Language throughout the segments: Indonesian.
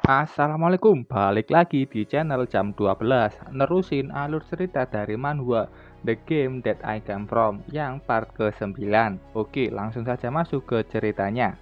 Assalamualaikum, balik lagi di channel jam 12. Nerusin alur cerita dari manhwa The Game That I Came From yang part ke-9. Oke, langsung saja masuk ke ceritanya.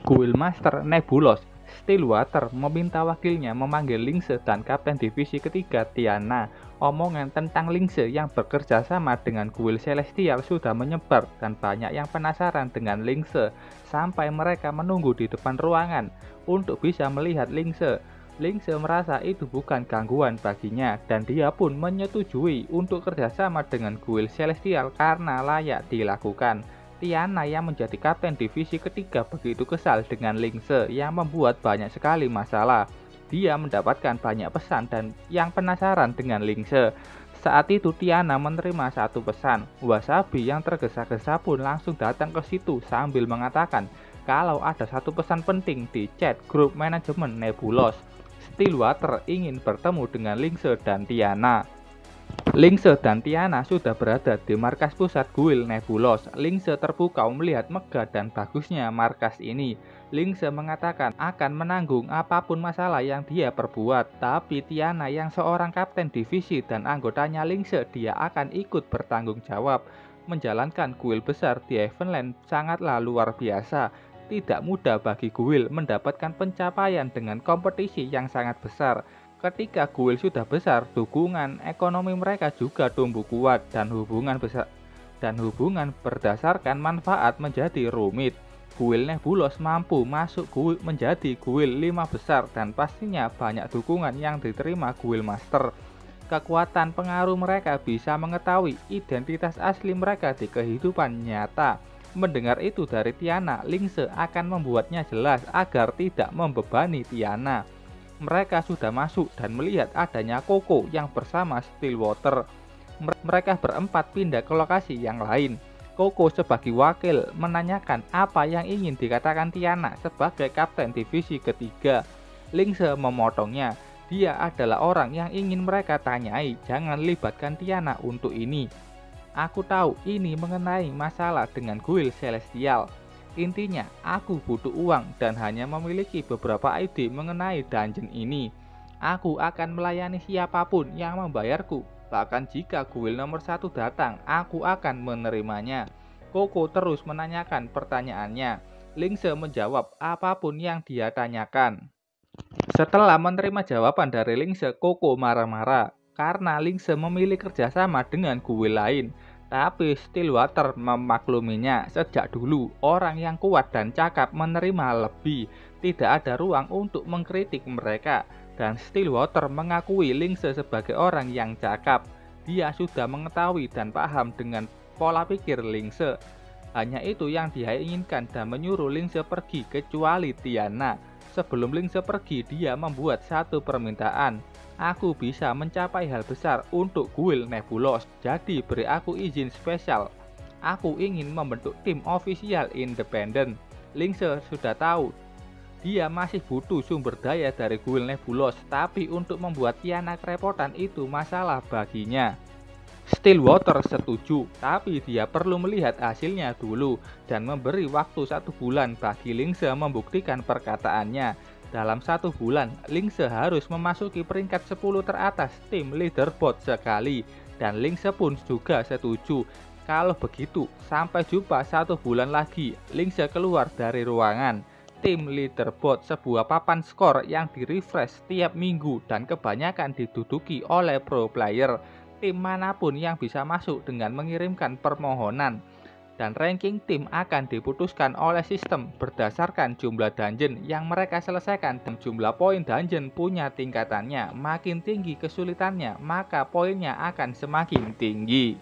Guild Master Nebulos Stillwater meminta wakilnya memanggil Lingse dan Kapten Divisi Ketiga Tiana. Omongan tentang Lingse yang bekerja sama dengan Guild Celestial sudah menyebar dan banyak yang penasaran dengan Lingse sampai mereka menunggu di depan ruangan untuk bisa melihat Lingse. Lingse merasa itu bukan gangguan baginya dan dia pun menyetujui untuk kerjasama dengan Guild Celestial karena layak dilakukan. Tiana yang menjadi kapten divisi ketiga begitu kesal dengan Lingse yang membuat banyak sekali masalah. Dia mendapatkan banyak pesan dan yang penasaran dengan Lingse. Saat itu Tiana menerima satu pesan. Wasabi yang tergesa-gesa pun langsung datang ke situ sambil mengatakan kalau ada satu pesan penting di chat grup manajemen Nebulos. Stillwater ingin bertemu dengan Lingse dan Tiana. Lingse dan Tiana sudah berada di markas pusat Guild Nebulos. Lingse terpukau melihat megah dan bagusnya markas ini. Lingse mengatakan akan menanggung apapun masalah yang dia perbuat. Tapi Tiana yang seorang kapten divisi dan anggotanya Lingse, dia akan ikut bertanggung jawab. Menjalankan Guild besar di Heavenland sangatlah luar biasa. Tidak mudah bagi Guild mendapatkan pencapaian dengan kompetisi yang sangat besar. Ketika Guild sudah besar, dukungan ekonomi mereka juga tumbuh kuat dan hubungan berdasarkan manfaat menjadi rumit. Guild Nebulos mampu masuk menjadi Guild 5 besar dan pastinya banyak dukungan yang diterima Guild Master. Kekuatan pengaruh mereka bisa mengetahui identitas asli mereka di kehidupan nyata. Mendengar itu dari Tiana, Lingse akan membuatnya jelas agar tidak membebani Tiana. Mereka sudah masuk dan melihat adanya Koko yang bersama Stillwater. Mereka berempat pindah ke lokasi yang lain. Koko sebagai wakil menanyakan apa yang ingin dikatakan Tiana sebagai kapten divisi ketiga. Lingse memotongnya. Dia adalah orang yang ingin mereka tanyai. Jangan libatkan Tiana untuk ini. Aku tahu ini mengenai masalah dengan Guild Celestial. Intinya, aku butuh uang dan hanya memiliki beberapa ide mengenai dungeon ini. Aku akan melayani siapapun yang membayarku. Bahkan jika Guild nomor 1 datang, aku akan menerimanya. Koko terus menanyakan pertanyaannya. Lingse menjawab apapun yang dia tanyakan. Setelah menerima jawaban dari Lingse, Koko marah-marah karena Lingse memilih kerjasama dengan Guild lain. Tapi Stillwater memakluminya. Sejak dulu, orang yang kuat dan cakap menerima lebih. Tidak ada ruang untuk mengkritik mereka. Dan Stillwater mengakui Lingse sebagai orang yang cakap. Dia sudah mengetahui dan paham dengan pola pikir Lingse. Hanya itu yang dia inginkan dan menyuruh Lingse pergi kecuali Tiana. Sebelum Lingse pergi, dia membuat satu permintaan. Aku bisa mencapai hal besar untuk Guild Nebulos, jadi beri aku izin spesial. Aku ingin membentuk tim ofisial independen. Lingse sudah tahu, dia masih butuh sumber daya dari Guild Nebulos, tapi untuk membuat Tiana kerepotan itu masalah baginya. Stillwater setuju, tapi dia perlu melihat hasilnya dulu dan memberi waktu 1 bulan bagi Lingse membuktikan perkataannya. Dalam 1 bulan, Lingse harus memasuki peringkat 10 teratas tim leaderboard sekali, dan Lingse pun juga setuju. Kalau begitu, sampai jumpa 1 bulan lagi. Lingse keluar dari ruangan. Tim leaderboard sebuah papan skor yang di-refresh setiap minggu dan kebanyakan diduduki oleh pro player. Tim manapun yang bisa masuk dengan mengirimkan permohonan. Dan ranking tim akan diputuskan oleh sistem berdasarkan jumlah dungeon yang mereka selesaikan dan jumlah poin dungeon punya tingkatannya. Makin tinggi kesulitannya, maka poinnya akan semakin tinggi.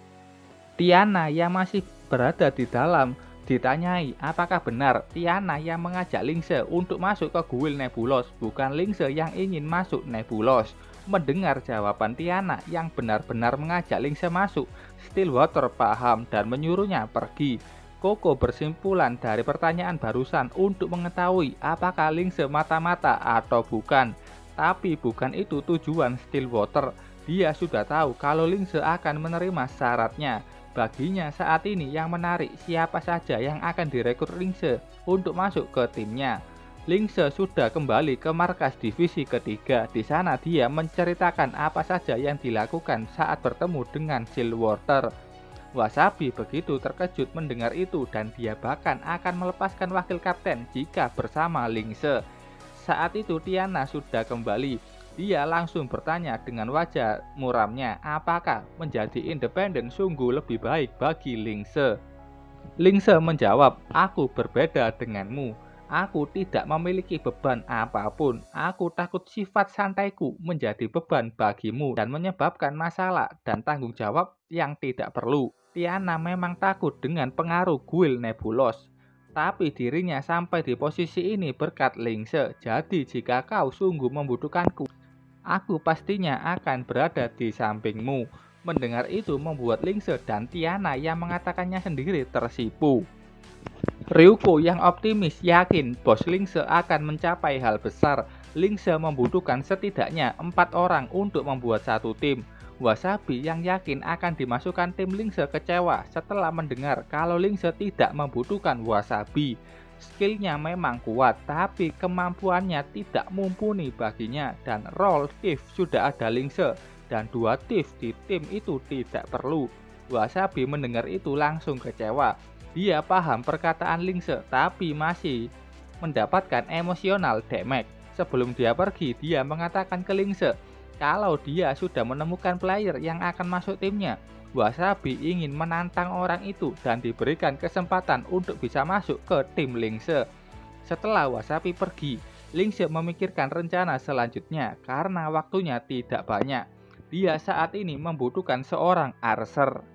Tiana yang masih berada di dalam ditanyai apakah benar Tiana yang mengajak Lingse untuk masuk ke Guild Nebulos, bukan Lingse yang ingin masuk Nebulos. Mendengar jawaban Tiana yang benar-benar mengajak Lingse masuk, Stillwater paham dan menyuruhnya pergi. Koko bersimpulan dari pertanyaan barusan untuk mengetahui apakah Lingse mata-mata atau bukan. Tapi bukan itu tujuan Stillwater. Dia sudah tahu kalau Lingse akan menerima syaratnya. Baginya saat ini yang menarik siapa saja yang akan direkrut Lingse untuk masuk ke timnya. Lingse sudah kembali ke markas divisi ketiga. Di sana dia menceritakan apa saja yang dilakukan saat bertemu dengan Silverwater. Wasabi begitu terkejut mendengar itu dan dia bahkan akan melepaskan wakil kapten jika bersama Lingse. Saat itu Tiana sudah kembali. Dia langsung bertanya dengan wajah muramnya, apakah menjadi independen sungguh lebih baik bagi Lingse. Lingse menjawab, aku berbeda denganmu. Aku tidak memiliki beban apapun. Aku takut sifat santaiku menjadi beban bagimu dan menyebabkan masalah dan tanggung jawab yang tidak perlu. Tiana memang takut dengan pengaruh Guild Nebulos. Tapi dirinya sampai di posisi ini berkat Lingse. Jadi jika kau sungguh membutuhkanku, aku pastinya akan berada di sampingmu. Mendengar itu membuat Lingse dan Tiana yang mengatakannya sendiri tersipu. Ryuko yang optimis yakin bos Lingse akan mencapai hal besar. Lingse membutuhkan setidaknya 4 orang untuk membuat satu tim. Wasabi yang yakin akan dimasukkan tim Lingse kecewa setelah mendengar kalau Lingse tidak membutuhkan Wasabi. Skillnya memang kuat, tapi kemampuannya tidak mumpuni baginya dan role Thief sudah ada Lingse dan 2 Thief di tim itu tidak perlu. Wasabi mendengar itu langsung kecewa. Dia paham perkataan Lingse tapi masih mendapatkan emosional damage. Sebelum dia pergi, dia mengatakan ke Lingse kalau dia sudah menemukan player yang akan masuk timnya. Wasabi ingin menantang orang itu dan diberikan kesempatan untuk bisa masuk ke tim Lingse. Setelah Wasabi pergi, Lingse memikirkan rencana selanjutnya karena waktunya tidak banyak. Dia saat ini membutuhkan seorang archer.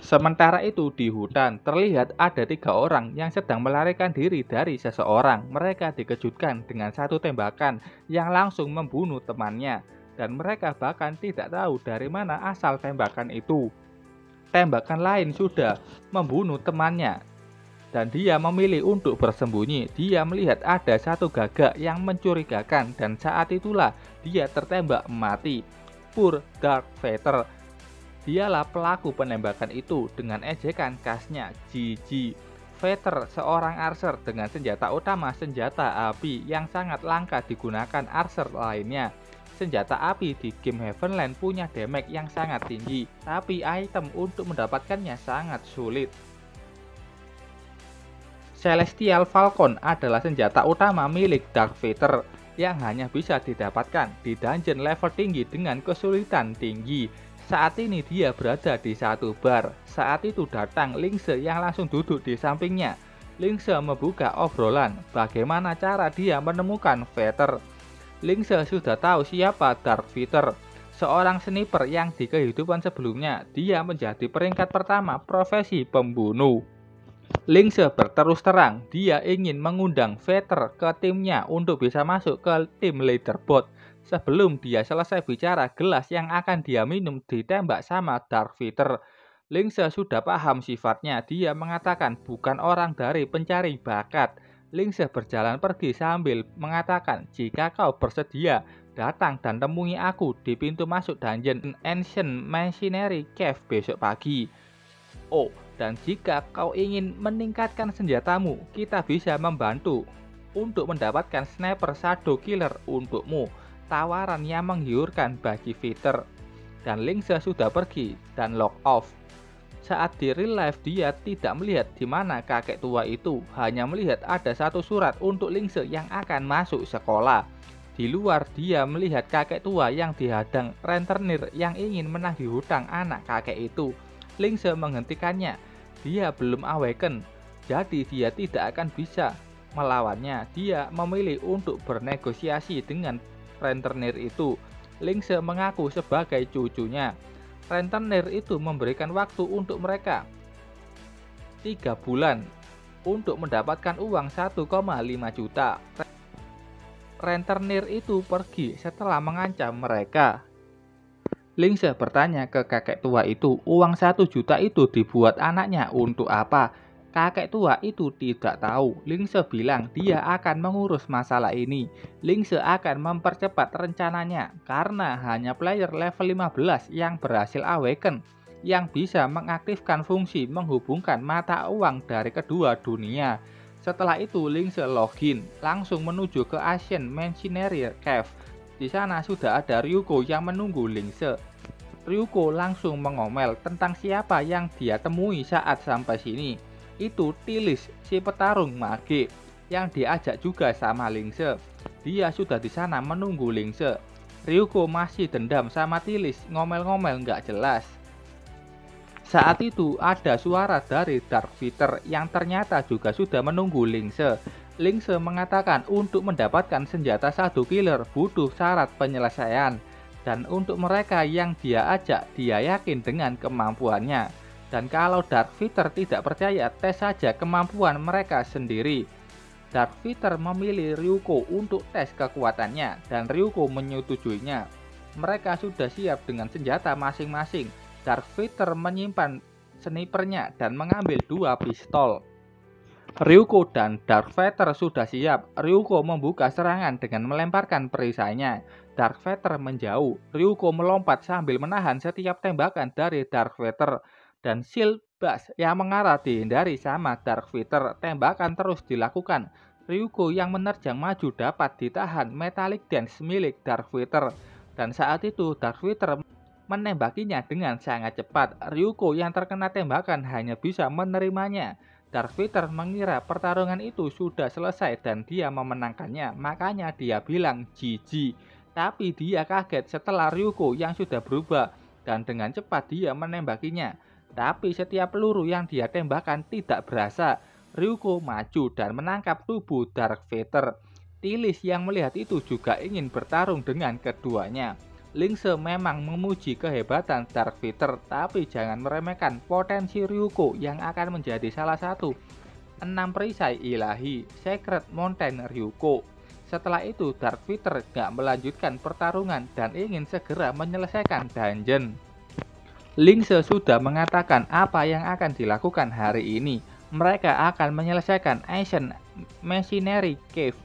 Sementara itu di hutan terlihat ada 3 orang yang sedang melarikan diri dari seseorang. Mereka dikejutkan dengan satu tembakan yang langsung membunuh temannya dan mereka bahkan tidak tahu dari mana asal tembakan itu. Tembakan lain sudah membunuh temannya dan dia memilih untuk bersembunyi. Dia melihat ada satu gagak yang mencurigakan dan saat itulah dia tertembak mati. Poor Dark Vader. Dialah pelaku penembakan itu dengan ejekan khasnya GG. Vader seorang archer dengan senjata utama senjata api yang sangat langka digunakan archer lainnya. Senjata api di game Heavenland punya damage yang sangat tinggi, tapi item untuk mendapatkannya sangat sulit. Celestial Falcon adalah senjata utama milik Dark Vader yang hanya bisa didapatkan di dungeon level tinggi dengan kesulitan tinggi. Saat ini dia berada di satu bar. Saat itu datang Lingse yang langsung duduk di sampingnya. Lingse membuka obrolan bagaimana cara dia menemukan Vader. Lingse sudah tahu siapa Dark Vader, seorang sniper yang di kehidupan sebelumnya dia menjadi peringkat pertama profesi pembunuh. Lingse berterus terang dia ingin mengundang Vader ke timnya untuk bisa masuk ke tim leaderboard. Sebelum dia selesai bicara, gelas yang akan dia minum ditembak sama Dark Vader. Lingse sudah paham sifatnya. Dia mengatakan bukan orang dari pencari bakat. Lingse berjalan pergi sambil mengatakan, jika kau bersedia, datang dan temui aku di pintu masuk dungeon Ancient Machinery Cave besok pagi. Oh, dan jika kau ingin meningkatkan senjatamu, kita bisa membantu untuk mendapatkan sniper shadow killer untukmu. Tawaran yang menggiurkan bagi Vader. Dan Lingse sudah pergi dan log off. Saat di real life dia tidak melihat di mana kakek tua itu, hanya melihat ada satu surat untuk Lingse yang akan masuk sekolah. Di luar dia melihat kakek tua yang dihadang rentenir yang ingin menagih hutang anak kakek itu. Lingse menghentikannya. Dia belum awaken, jadi dia tidak akan bisa melawannya. Dia memilih untuk bernegosiasi dengan rentenir itu. Lingse mengaku sebagai cucunya. Rentenir itu memberikan waktu untuk mereka 3 bulan untuk mendapatkan uang 1,5 juta. Rentenir itu pergi setelah mengancam mereka. Lingse bertanya ke kakek tua itu, uang 1 juta itu dibuat anaknya untuk apa? Kakek tua itu tidak tahu. Lingse bilang dia akan mengurus masalah ini. Lingse akan mempercepat rencananya karena hanya player level 15 yang berhasil awaken yang bisa mengaktifkan fungsi menghubungkan mata uang dari kedua dunia. Setelah itu Lingse login, langsung menuju ke Ancient Machinery Cave. Di sana sudah ada Ryuko yang menunggu Lingse. Ryuko langsung mengomel tentang siapa yang dia temui saat sampai sini. Itu Tilis, si petarung mage, yang diajak juga sama Lingse. Dia sudah di sana menunggu Lingse. Ryuko masih dendam sama Tilis, ngomel-ngomel nggak jelas. Saat itu ada suara dari Dark Fighter yang ternyata juga sudah menunggu Lingse. Lingse mengatakan untuk mendapatkan senjata Shadow Killer butuh syarat penyelesaian. Dan untuk mereka yang dia ajak, dia yakin dengan kemampuannya. Dan kalau Dark Fighter tidak percaya, tes saja kemampuan mereka sendiri. Dark Fighter memilih Ryuko untuk tes kekuatannya dan Ryuko menyetujuinya. Mereka sudah siap dengan senjata masing-masing. Dark Fighter menyimpan snipernya dan mengambil 2 pistol. Ryuko dan Dark Fighter sudah siap. Ryuko membuka serangan dengan melemparkan perisainya. Dark Fighter menjauh. Ryuko melompat sambil menahan setiap tembakan dari Dark Fighter. Dan shield bash yang mengarah dihindari sama Dark Fighter. Tembakan terus dilakukan. Ryuko yang menerjang maju dapat ditahan Metallic Dance milik Dark Fighter. Dan saat itu Dark Fighter menembakinya dengan sangat cepat. Ryuko yang terkena tembakan hanya bisa menerimanya. Dark Fighter mengira pertarungan itu sudah selesai dan dia memenangkannya, makanya dia bilang GG. Tapi dia kaget setelah Ryuko yang sudah berubah dan dengan cepat dia menembakinya. Tapi setiap peluru yang dia tembakkan tidak berasa. Ryuko maju dan menangkap tubuh Dark Fighter. Tilis yang melihat itu juga ingin bertarung dengan keduanya. Lingse memang memuji kehebatan Dark Fighter, tapi jangan meremehkan potensi Ryuko yang akan menjadi salah satu 6 perisai ilahi Secret Mountain Ryuko. Setelah itu Dark Fighter gak melanjutkan pertarungan dan ingin segera menyelesaikan dungeon. Lingse sudah mengatakan apa yang akan dilakukan hari ini. Mereka akan menyelesaikan Ancient Machinery Cave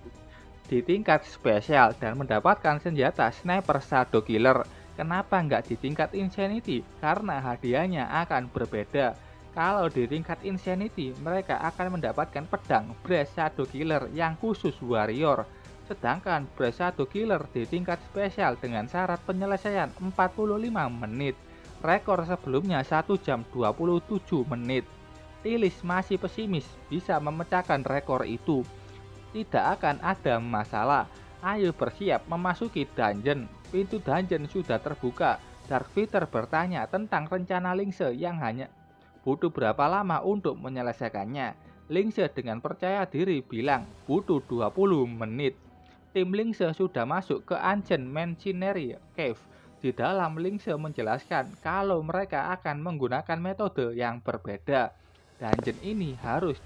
di tingkat spesial dan mendapatkan senjata Sniper Shadow Killer. Kenapa nggak di tingkat Insanity? Karena hadiahnya akan berbeda. Kalau di tingkat Insanity, mereka akan mendapatkan pedang Brass Shadow Killer yang khusus warrior. Sedangkan Brass Shadow Killer di tingkat spesial dengan syarat penyelesaian 45 menit. Rekor sebelumnya 1 jam 27 menit. Tilis masih pesimis bisa memecahkan rekor itu. Tidak akan ada masalah. Ayo bersiap memasuki dungeon. Pintu dungeon sudah terbuka. Dark Fighter bertanya tentang rencana Lingse yang hanya butuh berapa lama untuk menyelesaikannya. Lingse dengan percaya diri bilang butuh 20 menit. Tim Lingse sudah masuk ke Ancient Machinery Cave. Di dalam Lingse menjelaskan kalau mereka akan menggunakan metode yang berbeda. Dungeon ini harus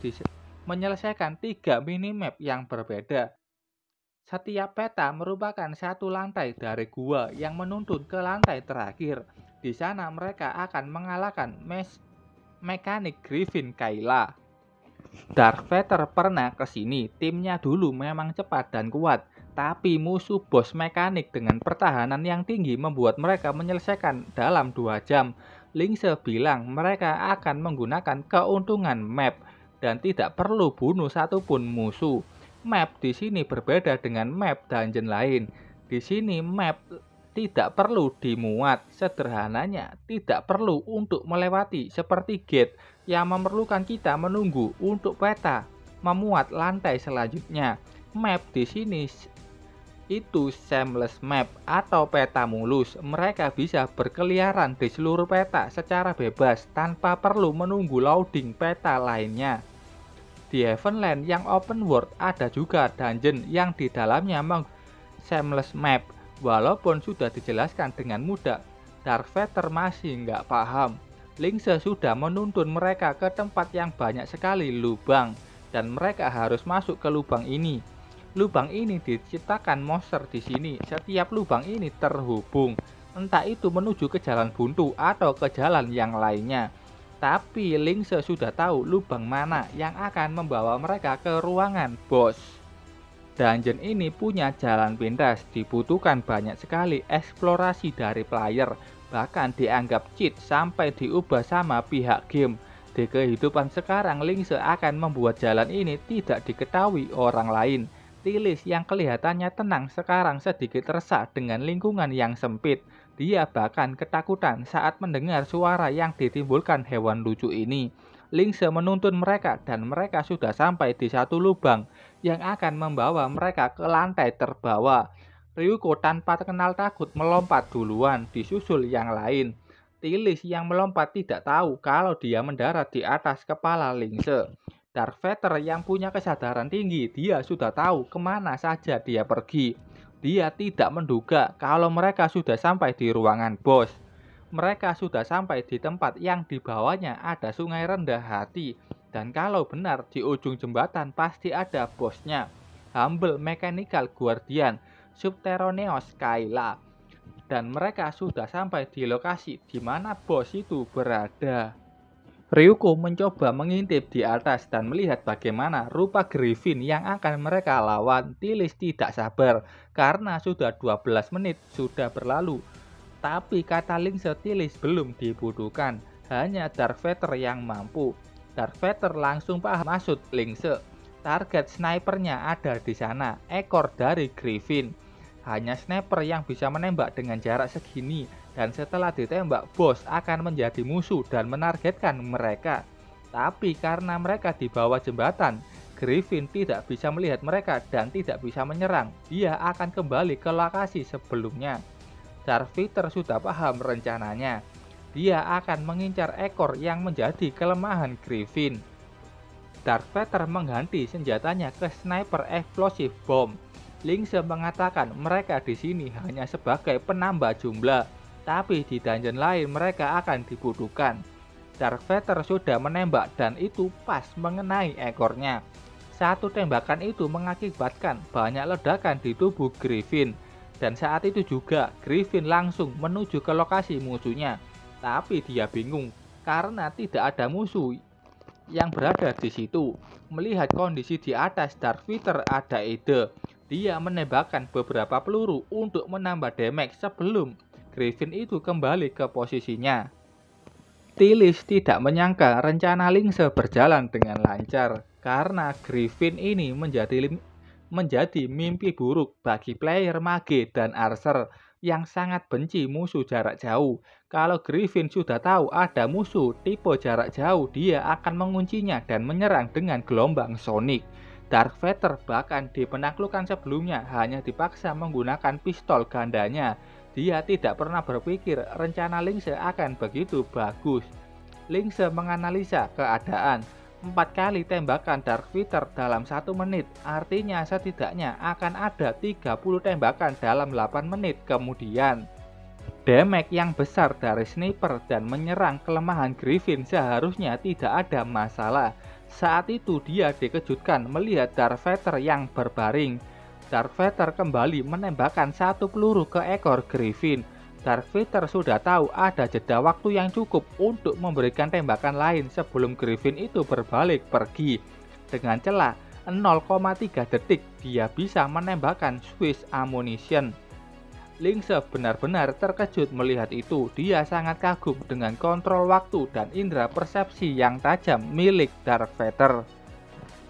menyelesaikan 3 minimap yang berbeda. Setiap peta merupakan satu lantai dari gua yang menuntun ke lantai terakhir. Di sana mereka akan mengalahkan mekanik Griffin Kayla. Dark Fighter pernah kesini, timnya dulu memang cepat dan kuat. Tapi musuh bos mekanik dengan pertahanan yang tinggi membuat mereka menyelesaikan dalam 2 jam. Lingse bilang mereka akan menggunakan keuntungan map dan tidak perlu bunuh satupun musuh. Map di sini berbeda dengan map dungeon lain. Di sini map tidak perlu dimuat. Sederhananya, tidak perlu untuk melewati seperti gate yang memerlukan kita menunggu untuk peta memuat lantai selanjutnya. Map di sini itu seamless map atau peta mulus. Mereka bisa berkeliaran di seluruh peta secara bebas tanpa perlu menunggu loading peta lainnya. Di Heavenland yang open world ada juga dungeon yang di dalamnya seamless map. Walaupun sudah dijelaskan dengan mudah, Dark Fighter masih nggak paham. Lingse sudah menuntun mereka ke tempat yang banyak sekali lubang dan mereka harus masuk ke lubang ini. Lubang ini diciptakan monster di sini. Setiap lubang ini terhubung, entah itu menuju ke jalan buntu atau ke jalan yang lainnya. Tapi Lingse sudah tahu lubang mana yang akan membawa mereka ke ruangan bos. Dungeon ini punya jalan pintas, dibutuhkan banyak sekali eksplorasi dari player, bahkan dianggap cheat sampai diubah sama pihak game. Di kehidupan sekarang, Lingse akan membuat jalan ini tidak diketahui orang lain. Tilis yang kelihatannya tenang sekarang sedikit resah dengan lingkungan yang sempit. Dia bahkan ketakutan saat mendengar suara yang ditimbulkan hewan lucu ini. Lingse menuntun mereka dan mereka sudah sampai di satu lubang yang akan membawa mereka ke lantai terbawah. Ryuko tanpa kenal takut melompat duluan, disusul yang lain. Tilis yang melompat tidak tahu kalau dia mendarat di atas kepala Lingse. Darth Vader yang punya kesadaran tinggi, dia sudah tahu kemana saja dia pergi. Dia tidak menduga kalau mereka sudah sampai di ruangan bos. Mereka sudah sampai di tempat yang di bawahnya ada sungai rendah hati. Dan kalau benar di ujung jembatan pasti ada bosnya, Humble Mechanical Guardian Subterraneous Kaila. Dan mereka sudah sampai di lokasi di mana bos itu berada. Ryuko mencoba mengintip di atas dan melihat bagaimana rupa Griffin yang akan mereka lawan. Tilis tidak sabar karena sudah 12 menit sudah berlalu. Tapi kata Lingse, Tilis belum dibutuhkan, hanya Darth Vader yang mampu. Darth Vader langsung paham maksud Lingse. Target snipernya ada di sana, ekor dari Griffin. Hanya sniper yang bisa menembak dengan jarak segini, dan setelah ditembak bos akan menjadi musuh dan menargetkan mereka. Tapi karena mereka di bawah jembatan, Griffin tidak bisa melihat mereka dan tidak bisa menyerang. Dia akan kembali ke lokasi sebelumnya. Darth Vader sudah paham rencananya. Dia akan mengincar ekor yang menjadi kelemahan Griffin. Darth Vader mengganti senjatanya ke sniper explosive bomb. Lingse mengatakan mereka di sini hanya sebagai penambah jumlah, tapi di dungeon lain mereka akan dibutuhkan. Darth Vader sudah menembak dan itu pas mengenai ekornya. Satu tembakan itu mengakibatkan banyak ledakan di tubuh Griffin. Dan saat itu juga Griffin langsung menuju ke lokasi musuhnya. Tapi dia bingung karena tidak ada musuh yang berada di situ. Melihat kondisi di atas, Darth Vader ada ide. Dia menembakkan beberapa peluru untuk menambah damage sebelum Griffin itu kembali ke posisinya. Tilis tidak menyangka rencana Lingse berjalan dengan lancar karena Griffin ini menjadi mimpi buruk bagi player mage dan archer yang sangat benci musuh jarak jauh. Kalau Griffin sudah tahu ada musuh tipe jarak jauh, dia akan menguncinya dan menyerang dengan gelombang sonic. Darth Vader bahkan di penaklukan sebelumnya hanya dipaksa menggunakan pistol gandanya. Dia tidak pernah berpikir rencana Lingse akan begitu bagus. Lingse menganalisa keadaan. 4 kali tembakan Darth Vader dalam 1 menit, artinya setidaknya akan ada 30 tembakan dalam 8 menit kemudian. Damage yang besar dari sniper dan menyerang kelemahan Griffin seharusnya tidak ada masalah. Saat itu dia dikejutkan melihat Darth Vader yang berbaring. Darth Vader kembali menembakkan 1 peluru ke ekor Griffin. Darth Vader sudah tahu ada jeda waktu yang cukup untuk memberikan tembakan lain sebelum Griffin itu berbalik pergi. Dengan celah 0,3 detik dia bisa menembakkan Swiss ammunition. Lingse benar-benar terkejut melihat itu. Dia sangat kagum dengan kontrol waktu dan indera persepsi yang tajam milik Darth Vader.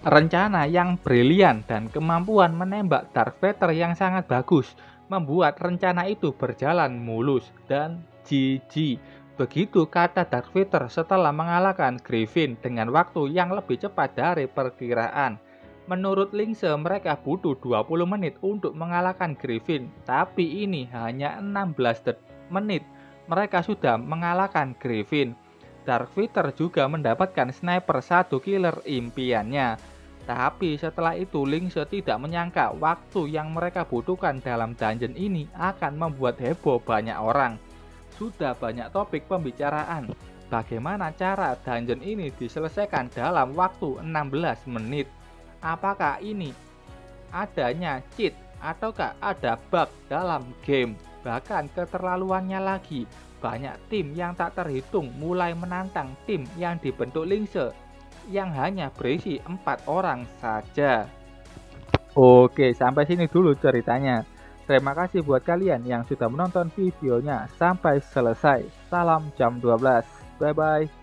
Rencana yang brilian dan kemampuan menembak Darth Vader yang sangat bagus membuat rencana itu berjalan mulus dan GG. Begitu kata Darth Vader setelah mengalahkan Griffin dengan waktu yang lebih cepat dari perkiraan. Menurut Lingse mereka butuh 20 menit untuk mengalahkan Griffin, tapi ini hanya 16 menit mereka sudah mengalahkan Griffin. Darth Vader juga mendapatkan sniper 1 killer impiannya. Tapi setelah itu Lingse tidak menyangka waktu yang mereka butuhkan dalam dungeon ini akan membuat heboh banyak orang. Sudah banyak topik pembicaraan. Bagaimana cara dungeon ini diselesaikan dalam waktu 16 menit? Apakah ini adanya cheat ataukah ada bug dalam game? Bahkan keterlaluannya lagi, banyak tim yang tak terhitung mulai menantang tim yang dibentuk Lingse yang hanya berisi 4 orang saja. Oke, sampai sini dulu ceritanya. Terima kasih buat kalian yang sudah menonton videonya sampai selesai. Salam jam 12. Bye bye.